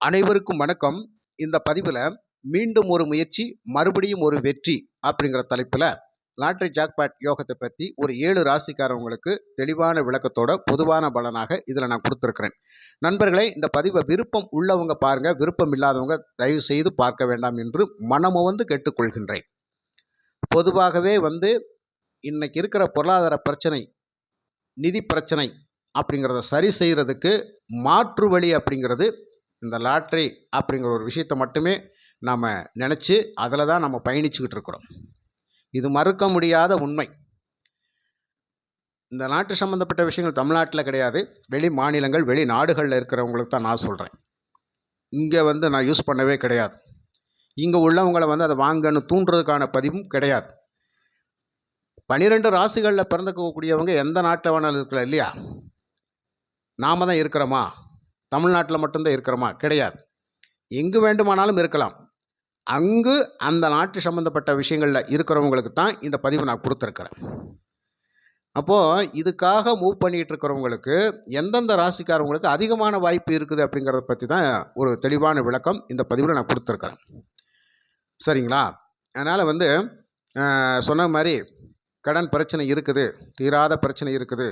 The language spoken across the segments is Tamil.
அனைவருக்கும் வணக்கம். இந்த பதிவில் மீண்டும் ஒரு முயற்சி மறுபடியும் ஒரு வெற்றி அப்படிங்கிற தலைப்பில் லாட்டரி ஜாக்பாட் யோகத்தை பற்றி ஒரு 7 ராசிக்காரவங்களுக்கு தெளிவான விளக்கத்தோட பொதுவான பலனாக இதில் நான் கொடுத்துருக்கிறேன். நண்பர்களே, இந்த பதிவை விருப்பம் உள்ளவங்க பாருங்கள், விருப்பம் இல்லாதவங்க தயவு செய்து பார்க்க வேண்டாம் என்று மனமுவந்து கேட்டுக்கொள்கின்றேன். பொதுவாகவே இன்னைக்கு இருக்கிற பொருளாதார பிரச்சனை, நிதி பிரச்சனை அப்படிங்கிறத சரி செய்கிறதுக்கு மாற்று வழி அப்படிங்கிறது இந்த லாட்ரி அப்படிங்கிற ஒரு விஷயத்தை மட்டுமே நாம் நினச்சி அதில் தான் நம்ம பயணிச்சுக்கிட்டு இருக்கிறோம். இது மறுக்க முடியாத உண்மை. இந்த நாட்டு சம்மந்தப்பட்ட விஷயங்கள் தமிழ்நாட்டில் கிடையாது, வெளி மாநிலங்கள் வெளிநாடுகளில் இருக்கிறவங்களுக்கு தான் நான் சொல்கிறேன். இங்கே நான் யூஸ் பண்ணவே கிடையாது. இங்கே உள்ளவங்களை அதை வாங்கன்னு தூண்டுறதுக்கான பதிவும் கிடையாது. 12 ராசிகளில் பிறந்துக்கக்கூடியவங்க எந்த நாட்டில் வேணாலும் இருக்கலாம் இல்லையா? நாம் தான் இருக்கிறோமா? தமிழ்நாட்டில் மட்டும்தான் இருக்கிறோமா? கிடையாது. எங்கு வேண்டுமானாலும் இருக்கலாம். அங்கு அந்த நாட்டு சம்மந்தப்பட்ட விஷயங்களில் இருக்கிறவங்களுக்கு தான் இந்த பதிவை நான் கொடுத்துருக்கிறேன். அப்போது இதுக்காக மூவ் பண்ணிகிட்டு இருக்கிறவங்களுக்கு எந்தெந்த ராசிக்காரவங்களுக்கு அதிகமான வாய்ப்பு இருக்குது அப்படிங்கிறத பற்றி தான் ஒரு தெளிவான விளக்கம் இந்த பதிவில் நான் கொடுத்துருக்கிறேன். சரிங்களா? அதனால் சொன்ன மாதிரி கடன் பிரச்சனை இருக்குது, தீராத பிரச்சனை இருக்குது,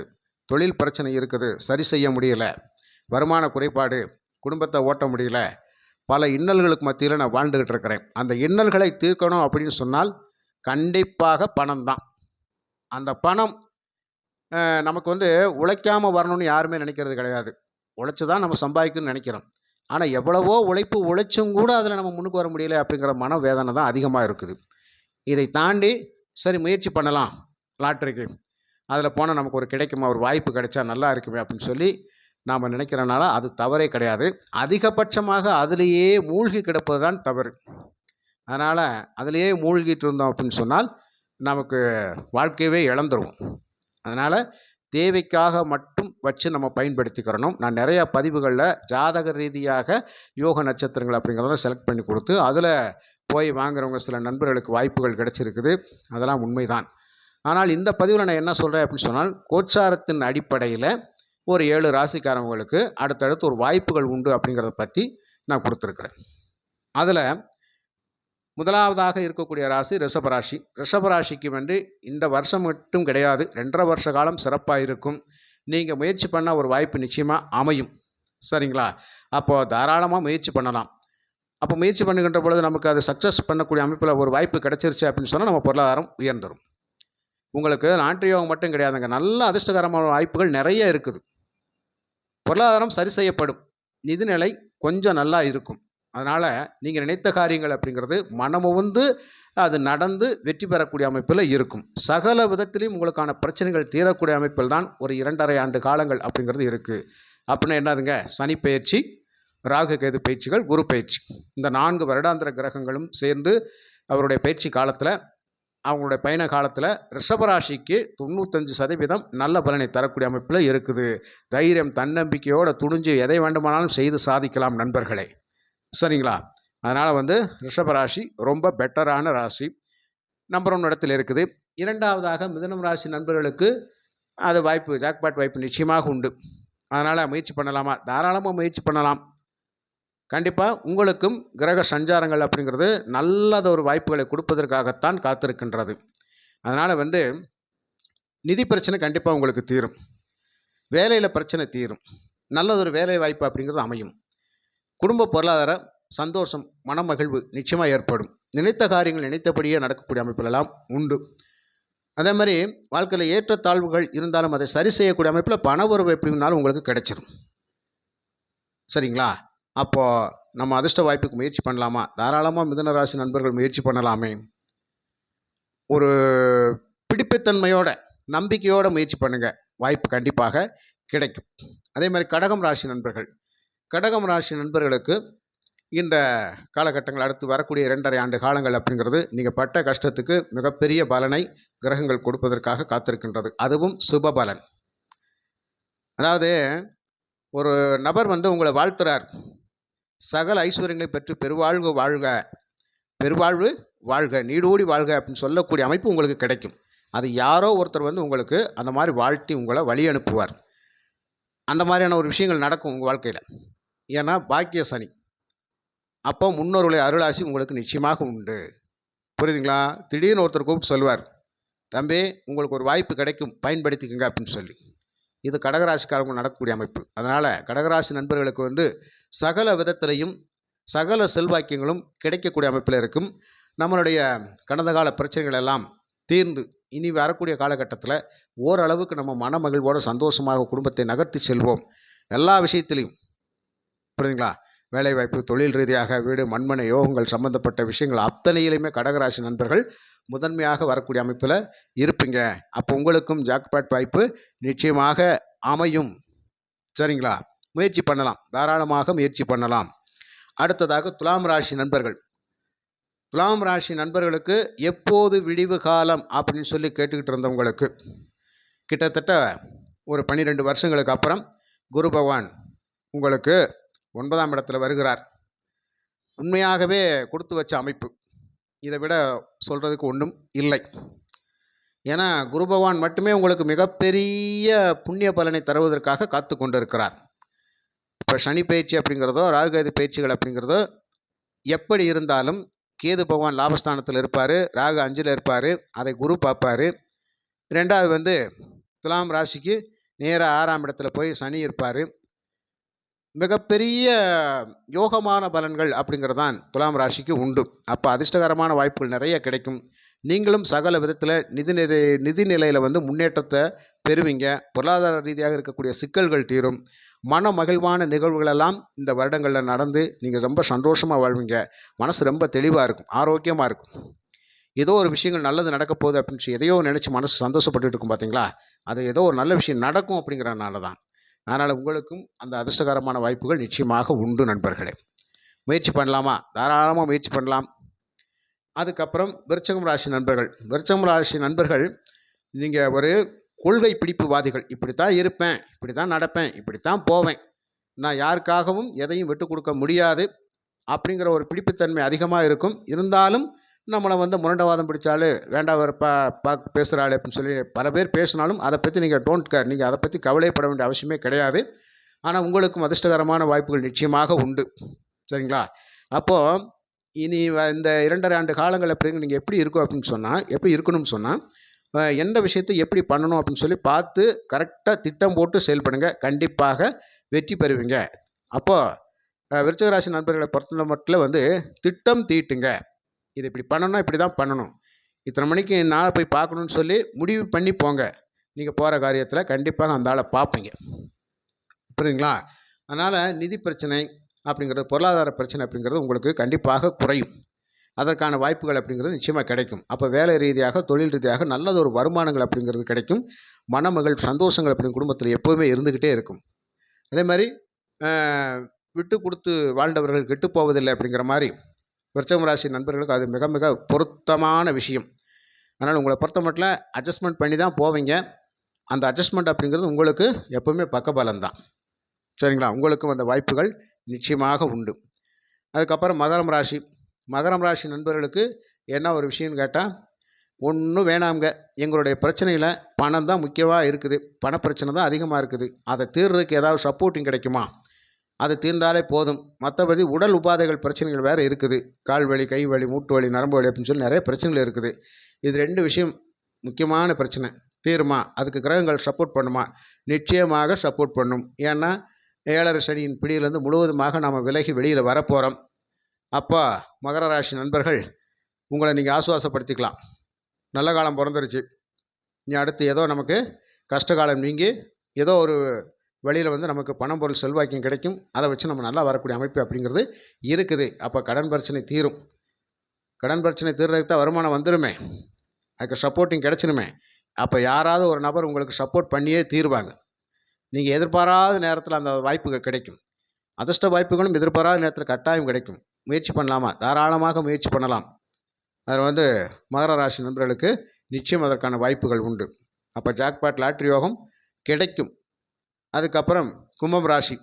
தொழில் பிரச்சனை இருக்குது, சரி செய்ய முடியலை, வருமான குறைபாடு, குடும்பத்தை ஓட்ட முடியல, பல இன்னல்களுக்கு மத்தியில் நான் வாழ்ந்துக்கிட்டு இருக்கிறேன். அந்த இன்னல்களை தீர்க்கணும் அப்படின்னு சொன்னால் கண்டிப்பாக பணம் தான். அந்த பணம் நமக்கு உழைக்காமல் வரணும்னு யாருமே நினைக்கிறது கிடையாது. உழைச்சி தான் நம்ம சம்பாதிக்கணும்னு நினைக்கிறோம். ஆனால் எவ்வளவோ உழைச்சும் கூட அதில் நம்ம முன்னுக்கு வர முடியல அப்படிங்கிற மன வேதனை தான் அதிகமாக இருக்குது. இதை தாண்டி சரி முயற்சி பண்ணலாம் லாட்டரிக்கு, அதில் போனால் நமக்கு ஒரு கிடைக்குமா, ஒரு வாய்ப்பு கிடைச்சா நல்லா இருக்குமே அப்படின்னு சொல்லி நாம் நினைக்கிறனால அது தவறே கிடையாது. அதிகபட்சமாக அதிலேயே மூழ்கி கிடப்பது தான் தவறு. அதனால் அதிலேயே மூழ்கிட்டு இருந்தோம் அப்படின்னு சொன்னால் நமக்கு வாழ்க்கையவே இழந்துருவோம். அதனால் தேவைக்காக மட்டும் வச்சு நம்ம பயன்படுத்திக்கிறணும். நான் நிறையா பதிவுகளில் ஜாதக ரீதியாக யோக நட்சத்திரங்கள் அப்படிங்கிறத செலக்ட் பண்ணி கொடுத்து அதில் போய் வாங்குறவங்க சில நண்பர்களுக்கு வாய்ப்புகள் கிடைச்சிருக்குது. அதெல்லாம் உண்மைதான். ஆனால் இந்த பதிவில் நான் என்ன சொல்கிறேன் அப்படின்னு சொன்னால், கோச்சாரத்தின் அடிப்படையில் ஒரு 7 ராசிக்காரவங்களுக்கு அடுத்தடுத்து ஒரு வாய்ப்புகள் உண்டு அப்படிங்கிறத பற்றி நான் கொடுத்துருக்குறேன். அதில் முதலாவதாக இருக்கக்கூடிய ராசி ரிஷபராசி. ரிஷபராசிக்கு இந்த வருஷம் மட்டும் கிடையாது, 2.5 வருஷ காலம் சிறப்பாக இருக்கும். நீங்கள் முயற்சி பண்ணால் ஒரு வாய்ப்பு நிச்சயமாக அமையும். சரிங்களா? அப்போது தாராளமாக முயற்சி பண்ணலாம். அப்போ முயற்சி பண்ணுகின்ற பொழுது நமக்கு அது சக்ஸஸ் பண்ணக்கூடிய அமைப்பில் ஒரு வாய்ப்பு கிடைச்சிருச்சு அப்படின்னு சொன்னால் நம்ம பொருளாதாரம் உயர்ந்துடும். உங்களுக்கு லாட்டரி யோகம் மட்டும் கிடையாதுங்க, நல்ல அதிர்ஷ்டகரமான வாய்ப்புகள் நிறைய இருக்குது. பொருளாதாரம் சரி செய்யப்படும், நிதிநிலை கொஞ்சம் நல்லா இருக்கும். அதனால் நீங்கள் நினைத்த காரியங்கள் அப்படிங்கிறது மனமுவந்து அது நடந்து வெற்றி பெறக்கூடிய அமைப்பில் இருக்கும். சகல விதத்திலையும் உங்களுக்கான பிரச்சனைகள் தீரக்கூடிய அமைப்பில் தான் ஒரு 2.5 ஆண்டு காலங்கள் அப்படிங்கிறது இருக்குது. அப்படின்னா என்னதுங்க? சனி பயிற்சி, ராகு கேது பயிற்சிகள், குரு பயிற்சி, இந்த 4 வருடாந்திர கிரகங்களும் சேர்ந்து அவருடைய பயிற்சி காலத்தில், அவங்களுடைய பயண காலத்தில் ரிஷபராசிக்கு 95% நல்ல பலனை தரக்கூடிய அமைப்பில் இருக்குது. தைரியம் தன்னம்பிக்கையோடு துணிஞ்சு எதை வேண்டுமானாலும் செய்து சாதிக்கலாம் நண்பர்களே. சரிங்களா? அதனால் ரிஷபராசி ரொம்ப பெட்டரான ராசி, நம்பர் 1 இடத்தில் இருக்குது. இரண்டாவதாக மிதுனம் ராசி நண்பர்களுக்கு அது வாய்ப்பு, ஜாக்பாட் வாய்ப்பு நிச்சயமாக உண்டு. அதனால் முயற்சி பண்ணலாமா? தாராளமாக முயற்சி பண்ணலாம். கண்டிப்பாக உங்களுக்கும் கிரக சஞ்சாரங்கள் அப்படிங்கிறது நல்லதொரு வாய்ப்புகளை கொடுப்பதற்காகத்தான் காத்திருக்கின்றது. அதனால் நிதி பிரச்சனை கண்டிப்பாக உங்களுக்கு தீரும், வேலையில் பிரச்சனை தீரும், நல்லதொரு வேலை வாய்ப்பு அப்படிங்கிறது அமையும். குடும்ப பொருளாதார சந்தோஷம், மனமகிழ்வு நிச்சயமாக ஏற்படும். நினைத்த காரியங்கள் நினைத்தபடியே நடக்கக்கூடிய அமைப்புகளெல்லாம் உண்டு. அதே மாதிரி வாழ்க்கையில் ஏற்றத்தாழ்வுகள் இருந்தாலும் அதை சரி செய்யக்கூடிய அமைப்பில் பண உறவு எப்படினாலும் உங்களுக்கு கிடைச்சிடும். சரிங்களா? அப்போது நம்ம அதிர்ஷ்ட வாய்ப்புக்கு முயற்சி பண்ணலாமா? தாராளமாக மிதுன ராசி நண்பர்கள் முயற்சி பண்ணலாமே. ஒரு பிடிப்புத்தன்மையோட நம்பிக்கையோடு முயற்சி பண்ணுங்கள், வாய்ப்பு கண்டிப்பாக கிடைக்கும். அதே மாதிரி கடகம் ராசி நண்பர்கள், கடகம் ராசி நண்பர்களுக்கு இந்த காலகட்டங்கள் அடுத்து வரக்கூடிய 2.5 ஆண்டு காலங்கள் அப்படிங்கிறது நீங்கள் பட்ட கஷ்டத்துக்கு மிகப்பெரிய பலனை கிரகங்கள் கொடுப்பதற்காக காத்திருக்கின்றது. அதுவும் சுப பலன். அதாவது ஒரு நபர் உங்களை வாழ்த்துறார், சகல ஐஸ்வர்யங்களை பெற்று பெருவாழ்வு வாழ்க, பெருவாழ்வு வாழ்க, நீடூடி வாழ்க அப்படின்னு சொல்லக்கூடிய அமைப்பு உங்களுக்கு கிடைக்கும். அது யாரோ ஒருத்தர் உங்களுக்கு அந்த மாதிரி வாழ்த்தி உங்களை வழி அனுப்புவார். அந்த மாதிரியான ஒரு விஷயங்கள் நடக்கும் உங்கள் வாழ்க்கையில். ஏன்னா பாக்கிய சனி, அப்போ முன்னோருடைய அருளாசி உங்களுக்கு நிச்சயமாக உண்டு. புரியுதுங்களா? திடீர்னு ஒருத்தர் கூப்பிட்டு சொல்லுவார், தம்பி உங்களுக்கு ஒரு வாய்ப்பு கிடைக்கும், பயன்படுத்திக்கங்க அப்படின்னு சொல்லி. இது கடகராசிக்காரங்க நடக்கக்கூடிய அமைப்பு. அதனால் கடகராசி நண்பர்களுக்கு சகல விதத்திலையும் சகல செல்வாக்கியங்களும் கிடைக்கக்கூடிய அமைப்பில் இருக்கும். நம்மளுடைய கடந்த கால பிரச்சனைகள் எல்லாம் தீர்ந்து இனி வரக்கூடிய காலகட்டத்தில் ஓரளவுக்கு நம்ம மனமகிழ்வோடு சந்தோஷமாக குடும்பத்தை நகர்த்தி செல்வோம். எல்லா விஷயத்திலையும் புரியுதுங்களா? வேலைவாய்ப்பு, தொழில் ரீதியாக, வீடு, மண்மனை யோகங்கள் சம்பந்தப்பட்ட விஷயங்கள் அத்தனையிலுமே கடகராசி நண்பர்கள் முதன்மையாக வரக்கூடிய அமைப்பில் இருப்பீங்க. அப்போ உங்களுக்கும் ஜாக்பாட் வாய்ப்பு நிச்சயமாக அமையும். சரிங்களா? முயற்சி பண்ணலாம், தாராளமாக முயற்சி பண்ணலாம். அடுத்ததாக துலாம் ராசி நண்பர்கள். துலாம் ராசி நண்பர்களுக்கு எப்போது விடிவு காலம் அப்படின்னு சொல்லி கேட்டுக்கிட்டு இருந்தவங்களுக்கு கிட்டத்தட்ட ஒரு 12 வருஷங்களுக்கு அப்புறம் குரு பகவான் உங்களுக்கு 9ஆம் இடத்துல வருகிறார். உண்மையாகவே கொடுத்து வச்ச அமைப்பு. இதை விட சொல்கிறதுக்கு ஒன்றும் இல்லை. ஏன்னா குரு பகவான் மட்டுமே உங்களுக்கு மிகப்பெரிய புண்ணிய பலனை தருவதற்காக காத்து கொண்டு இருக்கிறார். இப்போ சனி பயிற்சி அப்படிங்கிறதோ, ராகுகேது பயிற்சிகள் அப்படிங்கிறதோ எப்படி இருந்தாலும் கேது பகவான் லாபஸ்தானத்தில் இருப்பார், ராகு 5ல் இருப்பார், அதை குரு பார்ப்பார். ரெண்டாவது துலாம் ராசிக்கு நேராக 6ஆம் இடத்துல போய் சனி இருப்பார். மிகப்பெரிய யோகமான பலன்கள் அப்படிங்கிறது தான் துலாம் ராசிக்கு உண்டு. அப்போ அதிர்ஷ்டகரமான வாய்ப்புகள் நிறைய கிடைக்கும். நீங்களும் சகல விதத்தில் நிதி நிலையில் முன்னேற்றத்தை பெறுவீங்க. பொருளாதார ரீதியாக இருக்கக்கூடிய சிக்கல்கள் தீரும். மன மகிழ்வான நிகழ்வுகளெல்லாம் இந்த வருடங்களில் நடந்து நீங்கள் ரொம்ப சந்தோஷமாக வாழ்வீங்க. மனசு ரொம்ப தெளிவாக இருக்கும், ஆரோக்கியமாக இருக்கும். ஏதோ ஒரு விஷயங்கள் நல்லது நடக்க போகுது அப்படின்னு எதையோ நினச்சி மனசு சந்தோஷப்பட்டு இருக்கும் பார்த்தீங்களா? அது ஏதோ ஒரு நல்ல விஷயம் நடக்கும் அப்படிங்கிறனால தான். அதனால் உங்களுக்கும் அந்த அதிர்ஷ்டகரமான வாய்ப்புகள் நிச்சயமாக உண்டு நண்பர்களே. முயற்சி பண்ணலாமா? தாராளமாக முயற்சி பண்ணலாம். அதுக்கப்புறம் விருச்சிகம் ராசி நண்பர்கள். விருச்சிகம் ராசி நண்பர்கள் நீங்கள் ஒரு கொள்கை பிடிப்புவாதிகள். இப்படித்தான் இருப்பேன், இப்படி தான் நடப்பேன், இப்படித்தான் போவேன், நான் யாருக்காகவும் எதையும் விட்டு கொடுக்க முடியாது அப்படிங்கிற ஒரு பிடிப்புத்தன்மை அதிகமாக இருக்கும். இருந்தாலும் நம்மளை முரண்டவாதம் பிடிச்சாலும் வேண்டாம் பேசுகிறாள் அப்படின்னு சொல்லி பல பேர் பேசினாலும் அதை பற்றி நீங்கள் டோன்ட் கேர், நீங்கள் அதை பற்றி கவலைப்பட வேண்டிய அவசியமே கிடையாது. ஆனால் உங்களுக்கும் அதிர்ஷ்டகரமான வாய்ப்புகள் நிச்சயமாக உண்டு. சரிங்களா? அப்போது இனி இந்த 2.5 ஆண்டு காலங்கள் அப்படிங்க நீங்கள் எப்படி இருக்கும் அப்படின்னு சொன்னால், எப்படி இருக்கணும்னு சொன்னால், எந்த விஷயத்தை எப்படி பண்ணணும் அப்படின்னு சொல்லி பார்த்து கரெக்டாக திட்டம் போட்டு செயல்படுங்க. கண்டிப்பாக வெற்றி பெறுவீங்க. அப்போது விருச்சிகராசி நண்பர்களை பொறுத்த மட்டும் திட்டம் தீட்டுங்க. இது இப்படி பண்ணணும், இப்படி தான் பண்ணணும், இத்தனை மணிக்கு நாளை போய் பார்க்கணுன்னு சொல்லி முடிவு பண்ணி போங்க. நீங்கள் போகிற காரியத்தில் கண்டிப்பாக அந்த ஆளை பார்ப்பீங்க. புரியுதுங்களா? அதனால் நிதி பிரச்சனை அப்படிங்கிறது, பொருளாதார பிரச்சனை அப்படிங்கிறது உங்களுக்கு கண்டிப்பாக குறையும். அதற்கான வாய்ப்புகள் அப்படிங்கிறது நிச்சயமாக கிடைக்கும். அப்போ வேலை ரீதியாக, தொழில் ரீதியாக நல்லதொரு வருமானங்கள் அப்படிங்கிறது கிடைக்கும். மனமகள் சந்தோஷங்கள் அப்படின்னு குடும்பத்தில் எப்போவுமே இருந்துக்கிட்டே இருக்கும். அதே மாதிரி விட்டு கொடுத்து வாழ்ந்தவர்கள் கெட்டு போவதில்லை அப்படிங்கிற மாதிரி விருச்சிகம் ராசி நண்பர்களுக்கு அது மிக மிக பொருத்தமான விஷயம். அதனால் உங்களை பொறுத்த மட்டும் அட்ஜஸ்ட்மெண்ட் பண்ணி தான் போவீங்க. அந்த அட்ஜஸ்ட்மெண்ட் அப்படிங்கிறது உங்களுக்கு எப்போவுமே பக்கபலம் தான். சரிங்களா? உங்களுக்கும் அந்த வாய்ப்புகள் நிச்சயமாக உண்டு. அதுக்கப்புறம் மகரம் ராசி. மகரம் ராசி நண்பர்களுக்கு என்ன ஒரு விஷயம்னு கேட்டால், ஒன்றும் வேணாங்க, எங்களுடைய பிரச்சனையில் பணம் தான் முக்கியமாக இருக்குது, பணப்பிரச்சனை தான் அதிகமாக இருக்குது, அதை தீர்றதுக்கு ஏதாவது சப்போர்ட்டிங் கிடைக்குமா, அது தீர்ந்தாலே போதும், மற்றபடி உடல் உபாதைகள் பிரச்சனைகள் வேறு இருக்குது, கால் வலி, கை வலி, மூட்டு வலி, நரம்பு வலி அப்படின்னு சொல்லி நிறைய பிரச்சனைகள் இருக்குது. இது 2 விஷயம் முக்கியமான பிரச்சனை. தீருமா? அதுக்கு கிரகங்கள் சப்போர்ட் பண்ணுமா? நிச்சயமாக சப்போர்ட் பண்ணும். ஏன்னா 7.5 சனியின் பிடியிலேருந்து முழுவதுமாக நாம் விலகி வெளியில் வரப்போகிறோம். அப்போ மகர ராசி நண்பர்கள் உங்களை நீங்கள் ஆசுவாசப்படுத்திக்கலாம். நல்ல காலம் பிறந்துருச்சு, நீ அடுத்து ஏதோ நமக்கு கஷ்டகாலம் நீங்கி ஏதோ ஒரு வழியில் நமக்கு பணம் பொருள் செல்வாக்கியம் கிடைக்கும், அதை வச்சு நம்ம நல்லா வரக்கூடிய அமைப்பு அப்படிங்கிறது இருக்குது. அப்போ கடன் பிரச்சனை தீரும். கடன் பிரச்சனை தீர்றதுக்கு தான் வருமானம் வந்துடுமே, அதுக்கு சப்போர்ட்டிங் கிடச்சிருமே. அப்போ யாராவது ஒரு நபர் உங்களுக்கு சப்போர்ட் பண்ணியே தீருவாங்க. நீங்கள் எதிர்பாராத நேரத்தில் அந்த வாய்ப்புகள் கிடைக்கும். அதிர்ஷ்ட வாய்ப்புகளும் எதிர்பாராத நேரத்தில் கட்டாயம் கிடைக்கும். முயற்சி பண்ணலாமா? தாராளமாக முயற்சி பண்ணலாம். அதில் மகர ராசி நண்பர்களுக்கு நிச்சயம் அதற்கான வாய்ப்புகள் உண்டு. அப்போ ஜாக்பாட் லாட்ரி யோகம் கிடைக்கும். அதுக்கப்புறம் கும்பம் ராசி.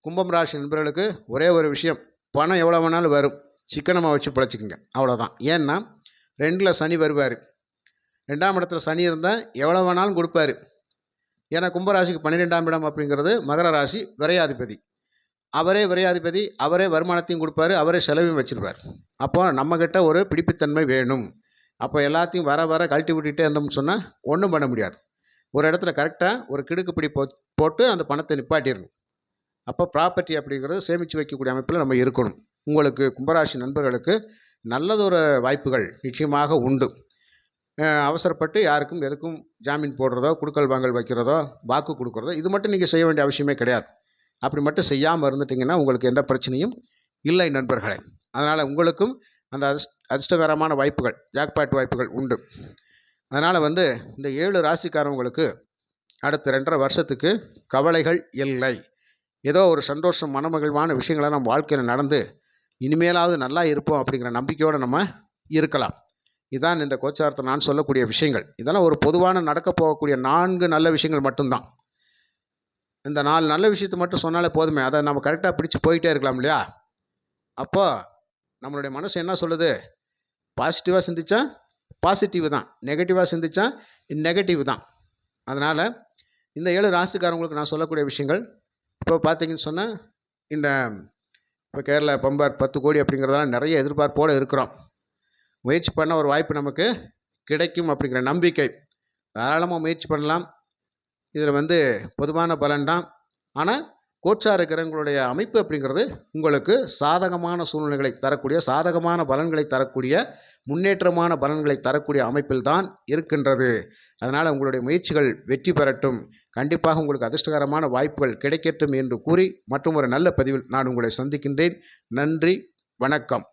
கும்பம் ராசி நண்பர்களுக்கு ஒரே ஒரு விஷயம், பணம் எவ்வளோ வேணாலும் வரும், சிக்கனமாக வச்சு பிழைச்சிக்குங்க, அவ்வளோதான். ஏன்னா 2ல் சனி வருவார். 2ஆம் இடத்துல சனி இருந்தால் எவ்வளோ வேணாலும் கொடுப்பாரு. ஏன்னா கும்பராசிக்கு 12ஆம் இடம் அப்படிங்கிறது மகர ராசி விரையாதிபதி. அவரே விரையாதிபதி, அவரே வருமானத்தையும் கொடுப்பாரு, அவரே செலவையும் வச்சிருப்பார். அப்போ நம்மக்கிட்ட ஒரு பிடிப்புத்தன்மை வேணும். அப்போ எல்லாத்தையும் வர வர கழட்டி விட்டுட்டே இருந்தோம்னு சொன்னால் ஒன்றும் பண்ண முடியாது. ஒரு இடத்துல கரெக்டாக ஒரு கிடுக்குப்பிடி போட்டு அந்த பணத்தை நிப்பாட்டிடணும். அப்போ ப்ராப்பர்ட்டி அப்படிங்கிறது சேமித்து வைக்கக்கூடிய அமைப்பில் நம்ம இருக்கணும். உங்களுக்கு கும்பராசி நண்பர்களுக்கு நல்லதொரு வாய்ப்புகள் நிச்சயமாக உண்டு. அவசரப்பட்டு யாருக்கும் எதுக்கும் ஜாமீன் போடுறதோ, குடுக்கல் வாங்கல் வைக்கிறதோ, வாக்கு கொடுக்குறதோ இது மட்டும் நீங்கள் செய்ய வேண்டிய அவசியமே கிடையாது. அப்படி மட்டும் செய்யாமல் இருந்துட்டிங்கன்னா உங்களுக்கு எந்த பிரச்சனையும் இல்லை நண்பர்களே. அதனால் உங்களுக்கும் அந்த அதிர்ஷ்டகரமான வாய்ப்புகள், ஜாக்பாட் வாய்ப்புகள் உண்டு. அதனால் இந்த 7 ராசிக்காரவங்களுக்கு அடுத்த 2.5 வருஷத்துக்கு கவலைகள் இல்லை. ஏதோ ஒரு சந்தோஷம், மனமகிழ்வான விஷயங்கள்லாம் நம்ம வாழ்க்கையில் நடந்து இனிமேலாவது நல்லா இருப்போம் அப்படிங்கிற நம்பிக்கையோடு நம்ம இருக்கலாம். இதுதான் இந்த கோச்சாரத்தை நான் சொல்லக்கூடிய விஷயங்கள். இதெல்லாம் ஒரு பொதுவான நடக்க போகக்கூடிய 4 நல்ல விஷயங்கள் மட்டும்தான். இந்த 4 நல்ல விஷயத்தை மட்டும் சொன்னாலே போதுமே, அதை நம்ம கரெக்டாக பிடிச்சி போயிட்டே இருக்கலாம் இல்லையா? அப்போ நம்மளுடைய மனசு என்ன சொல்லுது? பாசிட்டிவாக சிந்திச்சா பாசிட்டிவ் தான், நெகட்டிவாக சிந்திச்சா நெகட்டிவ் தான். அதனால் இந்த 7 ராசிக்காரங்களுக்கு நான் சொல்லக்கூடிய விஷயங்கள், இப்போ பார்த்தீங்கன்னு சொன்னால் இப்போ கேரளா பம்பர் 10 கோடி அப்படிங்கிறதெல்லாம் நிறைய எதிர்பார்ப்போடு இருக்கிறோம். முயற்சி பண்ண ஒரு வாய்ப்பு நமக்கு கிடைக்கும் அப்படிங்கிற நம்பிக்கை. தாராளமாக முயற்சி பண்ணலாம். இதில் பொதுவான பலன் தான். ஆனால் கோச்சார கிரகங்களுடைய அமைப்பு அப்படிங்கிறது உங்களுக்கு சாதகமான சூழ்நிலைகளை தரக்கூடிய, சாதகமான பலன்களை தரக்கூடிய, முன்னேற்றமான பலன்களை தரக்கூடிய அமைப்பில் தான் இருக்கின்றது. அதனால் உங்களுடைய முயற்சிகள் வெற்றி பெறட்டும். கண்டிப்பாக உங்களுக்கு அதிர்ஷ்டகரமான வாய்ப்புகள் கிடைக்கட்டும் என்று கூறி மற்றும் ஒரு நல்ல பதிவில் நான் உங்களை சந்திக்கின்றேன். நன்றி, வணக்கம்.